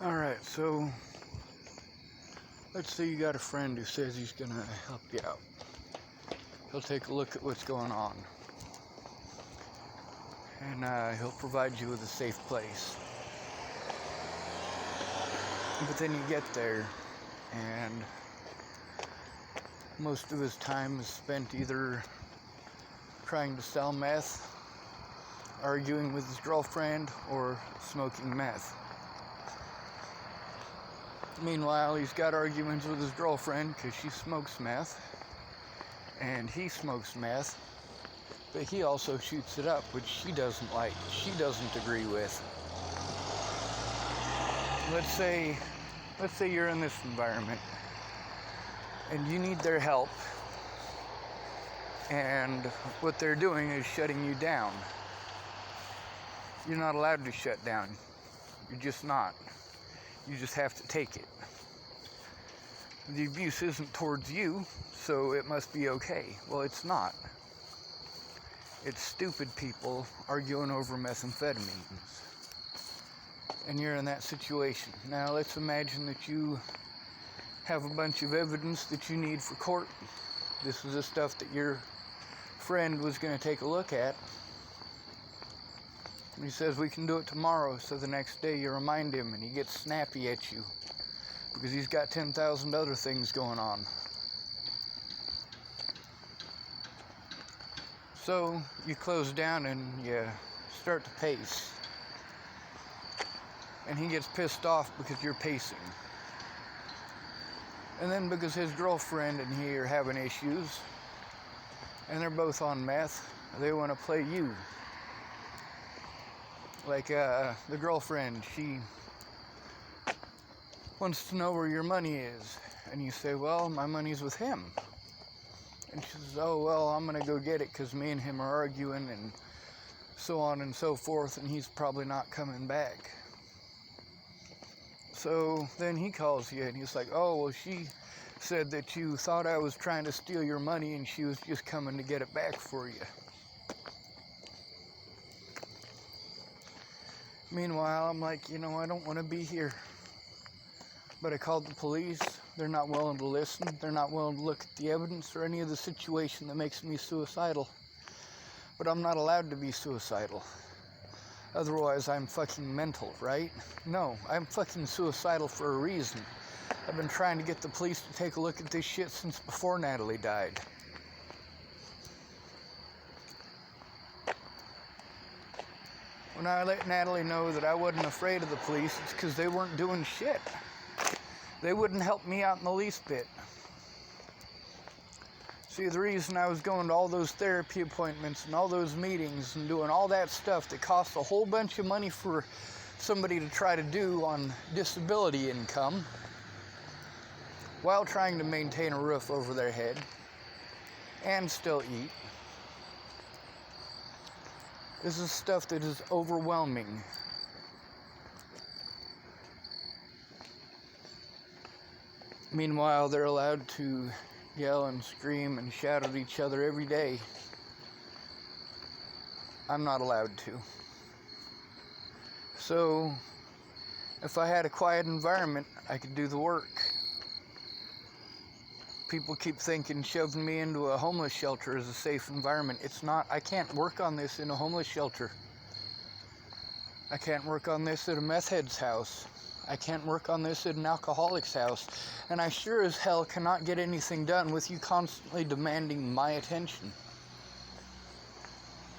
Alright, so let's say you got a friend who says he's gonna help you out. He'll take a look at what's going on. And he'll provide you with a safe place. But then you get there, and most of his time is spent either trying to sell meth, arguing with his girlfriend, or smoking meth. Meanwhile, he's got arguments with his girlfriend because she smokes meth, and he smokes meth, but he also shoots it up, which she doesn't like, she doesn't agree with. Let's say you're in this environment, and you need their help, and what they're doing is shutting you down. You're not allowed to shut down. You're just not. You just have to take it. The abuse isn't towards you, so it must be okay. Well, it's not. It's stupid people arguing over methamphetamines. And you're in that situation. Now, let's imagine that you have a bunch of evidence that you need for court. This is the stuff that your friend was going to take a look at. And he says, we can do it tomorrow, so the next day you remind him, and he gets snappy at you because he's got 10,000 other things going on. So you close down and you start to pace. And he gets pissed off because you're pacing. And then because his girlfriend and he are having issues, and they're both on meth, they want to play you. Like the girlfriend, she wants to know where your money is. And you say, well, my money's with him. And she says, oh, well, I'm going to go get it because me and him are arguing and so on and so forth, and he's probably not coming back. So then he calls you and he's like, oh, well, she said that you thought I was trying to steal your money and she was just coming to get it back for you. Meanwhile, I'm like, I don't want to be here. But I called the police. They're not willing to listen. They're not willing to look at the evidence or any of the situation that makes me suicidal. But I'm not allowed to be suicidal. Otherwise, I'm fucking mental, right? No, I'm fucking suicidal for a reason. I've been trying to get the police to take a look at this shit since before Natalie died. When I let Natalie know that I wasn't afraid of the police, it's because they weren't doing shit. They wouldn't help me out in the least bit. See, the reason I was going to all those therapy appointments and all those meetings and doing all that stuff that costs a whole bunch of money for somebody to try to do on disability income while trying to maintain a roof over their head and still eat. This is stuff that is overwhelming. Meanwhile, they're allowed to yell and scream and shout at each other every day. I'm not allowed to. So, if I had a quiet environment, I could do the work. People keep thinking shoving me into a homeless shelter is a safe environment. It's not. I can't work on this in a homeless shelter. I can't work on this at a meth head's house. I can't work on this at an alcoholic's house. And I sure as hell cannot get anything done with you constantly demanding my attention.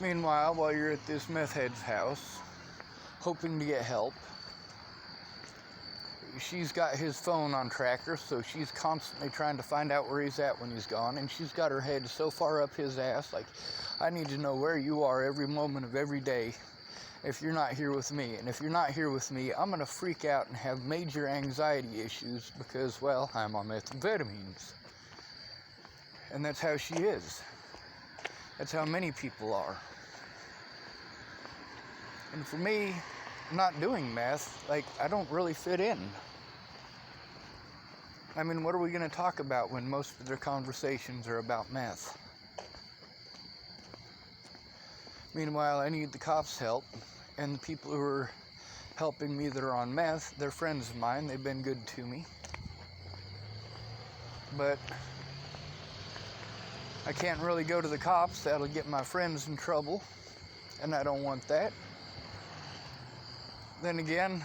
Meanwhile, while you're at this meth head's house, hoping to get help, she's got his phone on tracker, so she's constantly trying to find out where he's at when he's gone, and she's got her head so far up his ass, like, I need to know where you are every moment of every day if you're not here with me. And if you're not here with me, I'm going to freak out and have major anxiety issues because, well, I'm on methamphetamines. And that's how she is. That's how many people are. And for me, not doing meth, like, I don't really fit in. I mean, what are we going to talk about when most of their conversations are about meth? Meanwhile, I need the cops' help, and the people who are helping me that are on meth. They're friends of mine. They've been good to me. But I can't really go to the cops. That'll get my friends in trouble, and I don't want that. Then again,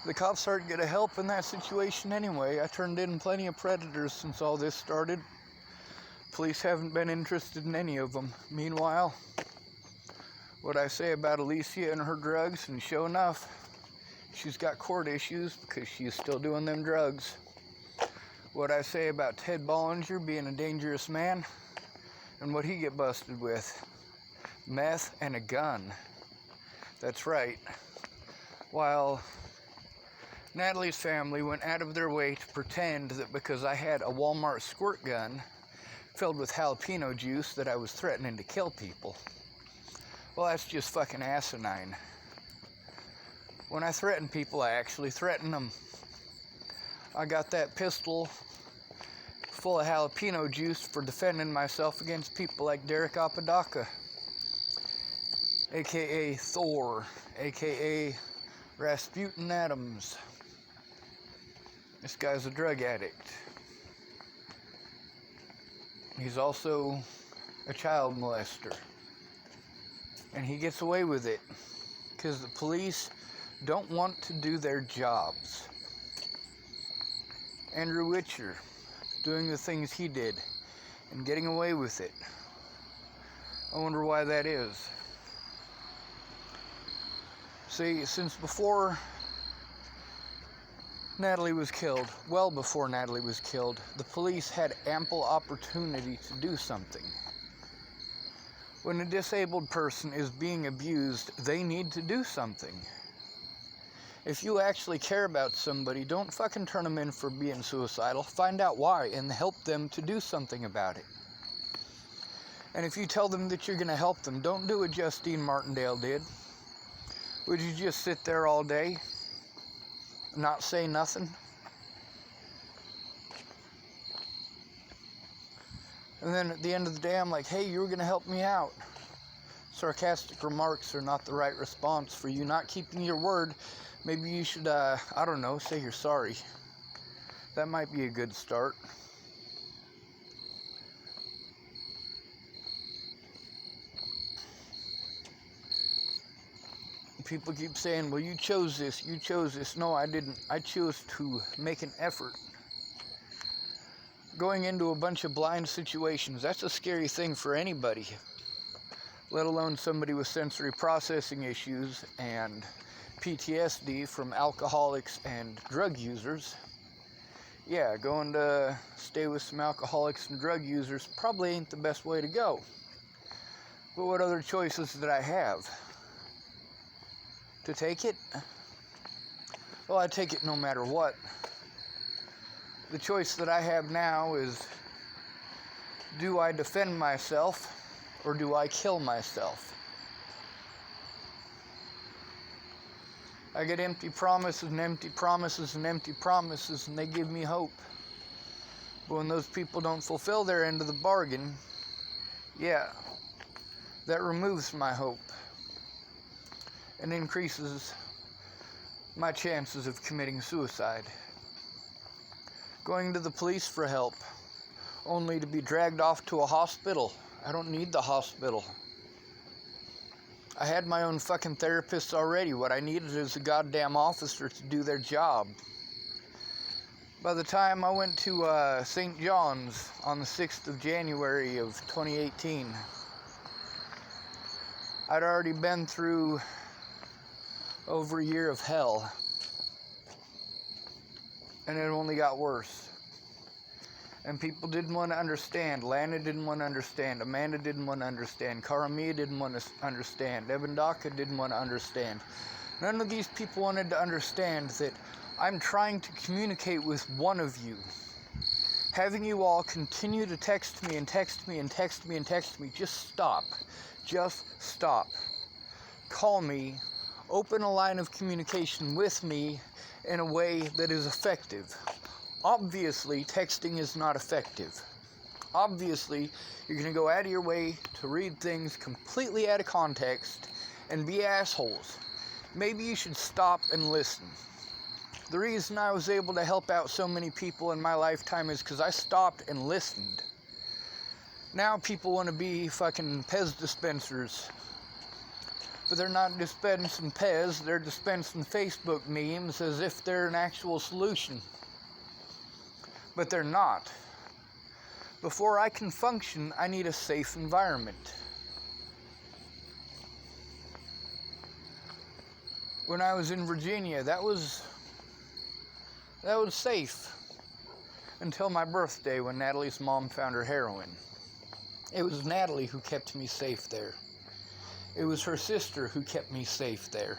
the cops aren't going to help in that situation anyway. I turned in plenty of predators since all this started. Police haven't been interested in any of them. Meanwhile, what I say about Alicia and her drugs, and sure enough, she's got court issues because she's still doing them drugs. What I say about Ted Bollinger being a dangerous man, and what he get busted with. Meth and a gun. That's right. While Natalie's family went out of their way to pretend that because I had a Walmart squirt gun filled with jalapeno juice that I was threatening to kill people. Well, that's just fucking asinine. When I threaten people, I actually threaten them. I got that pistol full of jalapeno juice for defending myself against people like Derek Apodaca, aka Thor, aka Rasputin Adams. This guy's a drug addict. He's also a child molester. And he gets away with it because the police don't want to do their jobs. Andrew Witcher doing the things he did and getting away with it. I wonder why that is. See, since before Natalie was killed, well before Natalie was killed, the police had ample opportunity to do something. When a disabled person is being abused, they need to do something. If you actually care about somebody, don't fucking turn them in for being suicidal. Find out why and help them to do something about it. And if you tell them that you're going to help them, don't do what Justine Martindale did. Would you just sit there all day, not say nothing? And then at the end of the day, I'm like, hey, you were going to help me out. Sarcastic remarks are not the right response for you not keeping your word. Maybe you should, I don't know, say you're sorry. That might be a good start. People keep saying, well, you chose this, you chose this. No, I didn't. I chose to make an effort. Going into a bunch of blind situations, that's a scary thing for anybody, let alone somebody with sensory processing issues and PTSD from alcoholics and drug users. Yeah, going to stay with some alcoholics and drug users probably ain't the best way to go. But what other choices did I have? To take it? Well, I take it no matter what. The choice that I have now is, do I defend myself or do I kill myself? I get empty promises and empty promises and empty promises, and they give me hope. But when those people don't fulfill their end of the bargain, yeah, that removes my hope and increases my chances of committing suicide. Going to the police for help, only to be dragged off to a hospital. I don't need the hospital. I had my own fucking therapists already. What I needed is a goddamn officer to do their job. By the time I went to St. John's on the 6th of January of 2018, I'd already been through over a year of hell, and it only got worse. And people didn't want to understand. Lana didn't want to understand. Amanda didn't want to understand. Karamia didn't want to understand. Evan Daka didn't want to understand. None of these people wanted to understand that I'm trying to communicate with one of you. Having you all continue to text me and text me and text me and text me, just stop. Just stop. Call me. Open a line of communication with me in a way that is effective. Obviously, texting is not effective. Obviously, you're going to go out of your way to read things completely out of context and be assholes. maybe you should stop and listen. The reason I was able to help out so many people in my lifetime is because I stopped and listened. Now people want to be fucking Pez dispensers. But they're not dispensing Pez, they're dispensing Facebook memes as if they're an actual solution. But they're not. Before I can function, I need a safe environment. When I was in Virginia, that was safe. Until my birthday when Natalie's mom found her heroin. It was Natalie who kept me safe there. It was her sister who kept me safe there.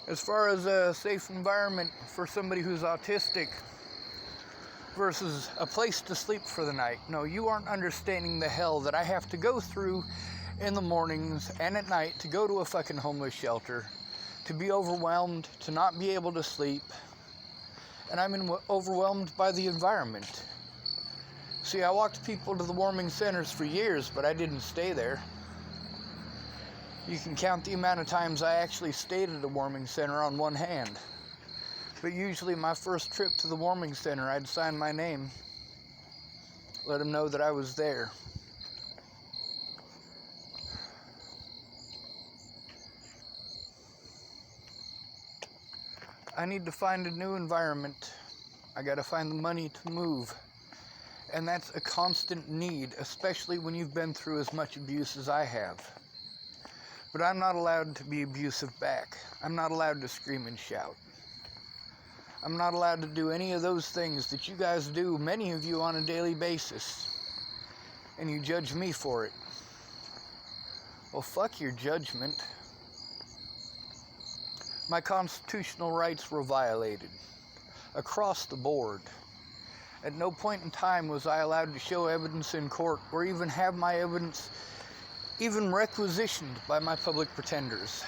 As far as a safe environment for somebody who's autistic versus a place to sleep for the night, no, you aren't understanding the hell that I have to go through in the mornings and at night to go to a fucking homeless shelter, to be overwhelmed, to not be able to sleep, and I'm overwhelmed by the environment. See, I walked people to the warming centers for years, but I didn't stay there. You can count the amount of times I actually stayed at a warming center on one hand. But usually my first trip to the warming center, I'd sign my name, let them know that I was there. I need to find a new environment. I gotta find the money to move. And that's a constant need, especially when you've been through as much abuse as I have. But I'm not allowed to be abusive back. I'm not allowed to scream and shout. I'm not allowed to do any of those things that you guys do, many of you, on a daily basis. And you judge me for it. Well, fuck your judgment. My constitutional rights were violated. Across the board. At no point in time was I allowed to show evidence in court or even have my evidence even requisitioned by my public pretenders.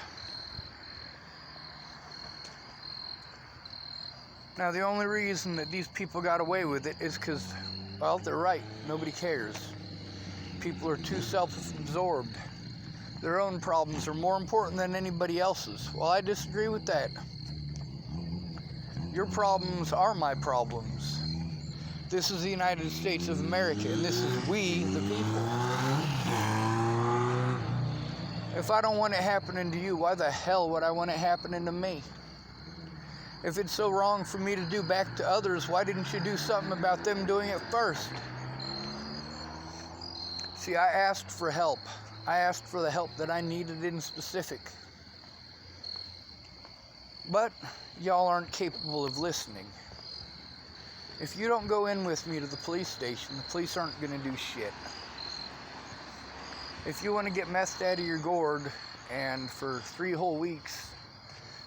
Now, the only reason that these people got away with it is because, well, they're right. Nobody cares. People are too self-absorbed. Their own problems are more important than anybody else's. Well, I disagree with that. Your problems are my problems. This is the United States of America, and this is we, the people. If I don't want it happening to you, why the hell would I want it happening to me? If it's so wrong for me to do back to others, why didn't you do something about them doing it first? See, I asked for help. I asked for the help that I needed in specific. But y'all aren't capable of listening. If you don't go in with me to the police station, the police aren't going to do shit. If you want to get methed out of your gourd and for 3 whole weeks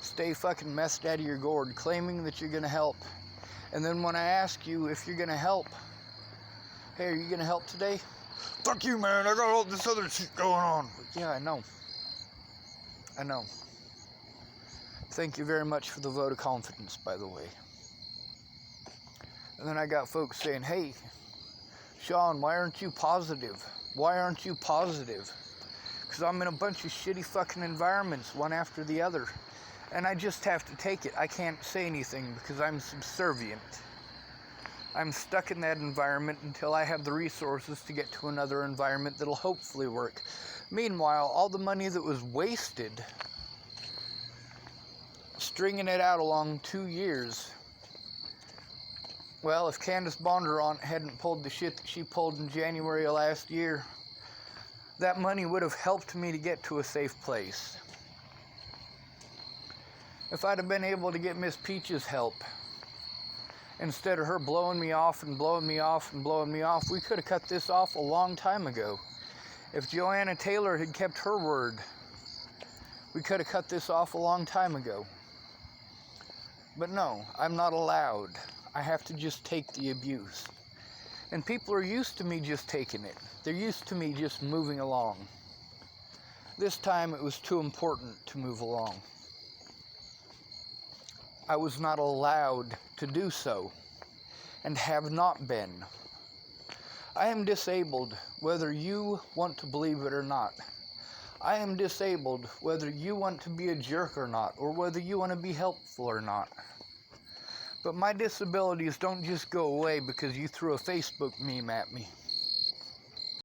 stay fucking methed out of your gourd claiming that you're going to help, and then when I ask you if you're going to help, hey, are you going to help today? Fuck you, man, I got all this other shit going on. Yeah, I know. Thank you very much for the vote of confidence, by the way. And then I got folks saying, hey, Sean, why aren't you positive? Why aren't you positive? Because I'm in a bunch of shitty fucking environments, one after the other. And I just have to take it. I can't say anything because I'm subservient. I'm stuck in that environment until I have the resources to get to another environment that'll hopefully work. Meanwhile, all the money that was wasted stringing it out along 2 years. Well, if Candace Bondurant hadn't pulled the shit that she pulled in January of last year, that money would have helped me to get to a safe place. If I'd have been able to get Miss Peach's help, instead of her blowing me off and blowing me off and blowing me off, we could have cut this off a long time ago. If Joanna Taylor had kept her word, we could have cut this off a long time ago. But no, I'm not allowed. I have to just take the abuse. And people are used to me just taking it. They're used to me just moving along. This time it was too important to move along. I was not allowed to do so, and have not been. I am disabled whether you want to believe it or not. I am disabled whether you want to be a jerk or not, or whether you want to be helpful or not. But my disabilities don't just go away because you threw a Facebook meme at me.